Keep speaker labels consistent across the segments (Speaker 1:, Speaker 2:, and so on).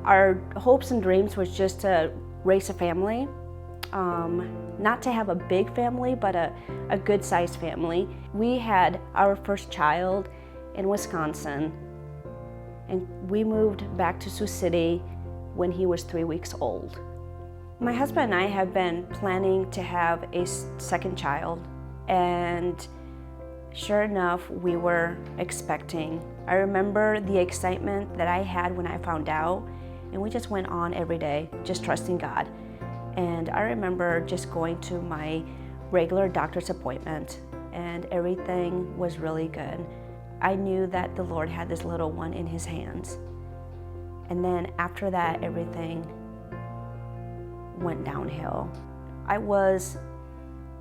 Speaker 1: Our hopes and dreams was just to raise a family, not to have a big family, but a good-sized family. We had our first child in Wisconsin, and we moved back to Sioux City when he was 3 weeks old. My husband and I have been planning to have a second child, and sure enough, we were expecting. I remember the excitement that I had when I found out, and we just went on every day, just trusting God. And I remember just going to my regular doctor's appointment, and everything was really good. I knew that the Lord had this little one in His hands. And then after that, everything went downhill. I was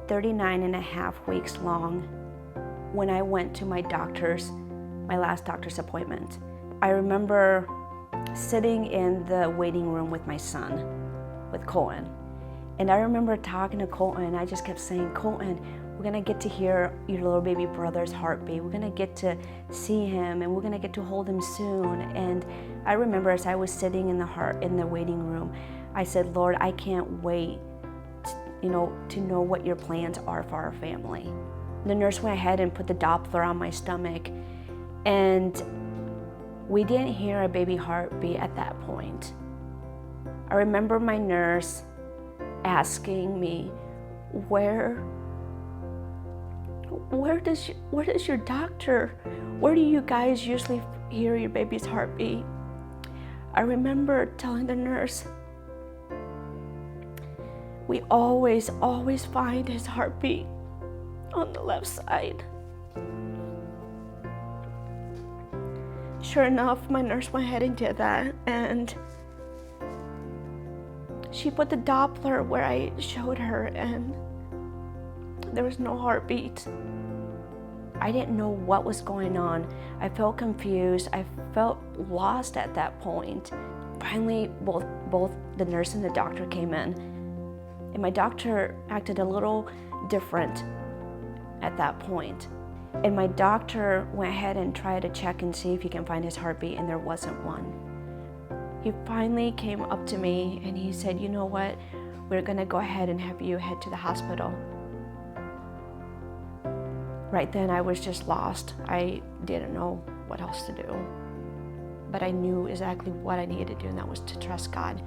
Speaker 1: 39 and a half weeks long when I went to my last doctor's appointment. I remember sitting in the waiting room with my son, with Colton. And I remember talking to Colton, and I just kept saying, Colton, we're gonna get to hear your little baby brother's heartbeat. We're gonna get to see him, and we're gonna get to hold him soon. And I remember as I was sitting in the waiting room, I said, Lord, I can't wait to know what your plans are for our family. The nurse went ahead and put the Doppler on my stomach, and we didn't hear a baby heartbeat at that point. I remember my nurse asking me, where does your doctor, where do you guys usually hear your baby's heartbeat? I remember telling the nurse, we always find his heartbeat on the left side. Sure enough, my nurse went ahead and did that, and she put the Doppler where I showed her, and there was no heartbeat. I didn't know what was going on. I felt confused. I felt lost at that point. Finally, both the nurse and the doctor came in, and my doctor acted a little different at that point. And my doctor went ahead and tried to check and see if he can find his heartbeat, and there wasn't one. He finally came up to me and he said, you know what, we're gonna go ahead and have you head to the hospital. Right then I was just lost. I didn't know what else to do. But I knew exactly what I needed to do, and that was to trust God.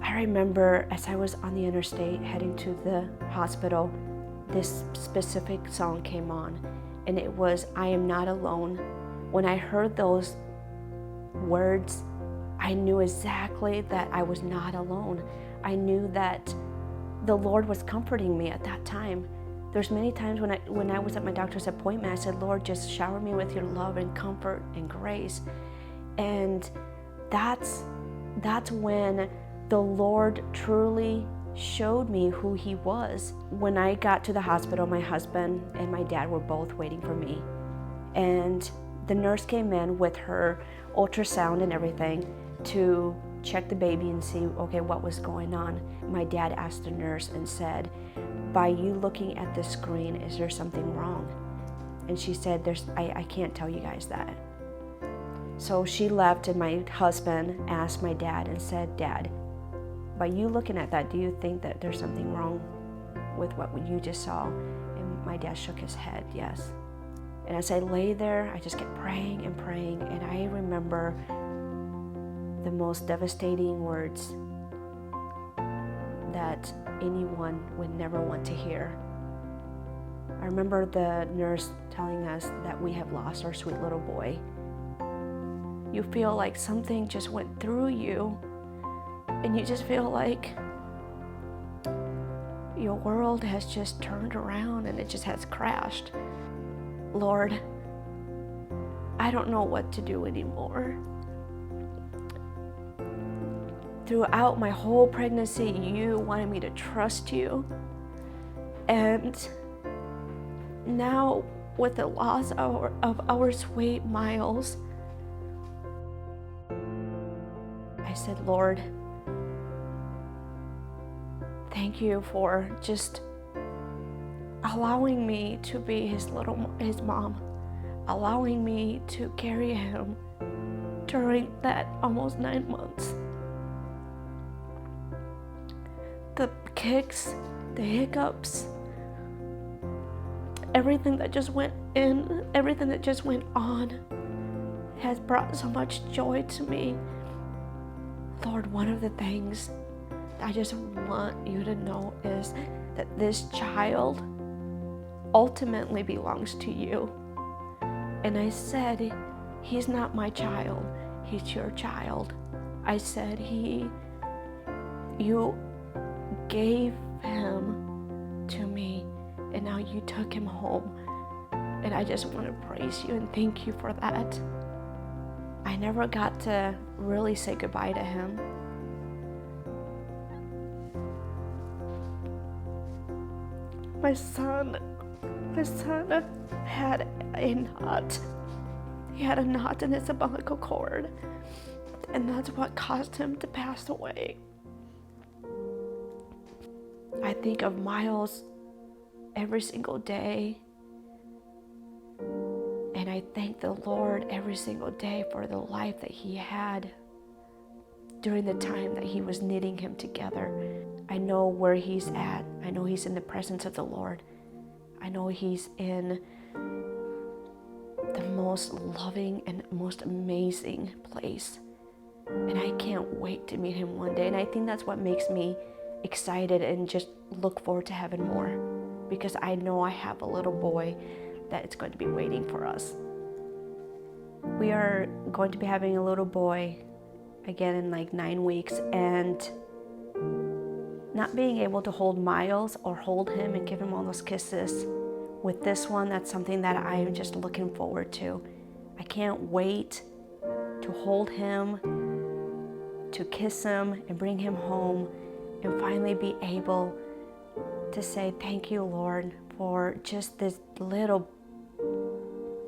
Speaker 1: I remember as I was on the interstate heading to the hospital, this specific song came on, and it was, I Am Not Alone. When I heard those words, I knew exactly that I was not alone. I knew that the Lord was comforting me at that time. There's many times when I was at my doctor's appointment, I said, Lord, just shower me with your love and comfort and grace. And that's when the Lord truly showed me who He was. When I got to the hospital, my husband and my dad were both waiting for me. And the nurse came in with her ultrasound and everything to check the baby and see, okay, what was going on. My dad asked the nurse and said, by you looking at the screen, is there something wrong? And she said, I can't tell you guys that. So she left, and my husband asked my dad and said, Dad, by you looking at that, do you think that there's something wrong with what you just saw? And my dad shook his head, yes. And as I lay there, I just kept praying and praying, and I remember the most devastating words that anyone would never want to hear. I remember the nurse telling us that we have lost our sweet little boy. You feel like something just went through you, and you just feel like your world has just turned around and it just has crashed. Lord, I don't know what to do anymore. Throughout my whole pregnancy, you wanted me to trust you. And now, with the loss of our sweet Miles, I said, Lord, thank you for just allowing me to be his mom, allowing me to carry him
Speaker 2: during that almost 9 months. The kicks, the hiccups, everything that just went in, everything that just went on has brought so much joy to me. Lord, one of the things I just want you to know is that this child ultimately belongs to you. And I said, he's not my child, he's your child. I said, you gave him to me, and now you took him home. And I just want to praise you and thank you for that. I never got to really say goodbye to him. My son had a knot. He had a knot in his umbilical cord, and that's what caused him to pass away. I think of Miles every single day, and I thank the Lord every single day for the life that he had during the time that he was knitting him together. I know where he's at. I know he's in the presence of the Lord. I know he's in the most loving and most amazing place. And I can't wait to meet him one day. And I think that's what makes me excited and just look forward to heaven more, because I know I have a little boy that is going to be waiting for us. We are going to be having a little boy again in like 9 weeks, and not being able to hold Miles or hold him and give him all those kisses, with this one, that's something that I am just looking forward to. I can't wait to hold him, to kiss him and bring him home, and finally be able to say thank you, Lord, for just this little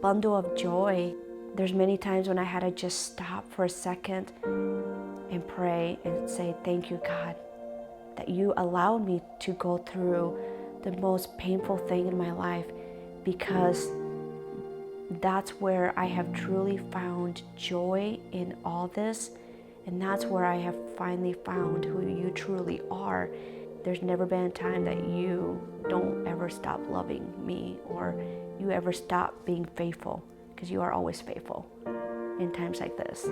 Speaker 2: bundle of joy. There's many times when I had to just stop for a second and pray and say, thank you, God, that you allowed me to go through the most painful thing in my life, because that's where I have truly found joy in all this, and that's where I have finally found who you truly are. There's never been a time that you don't ever stop loving me or you ever stop being faithful, because you are always faithful in times like this.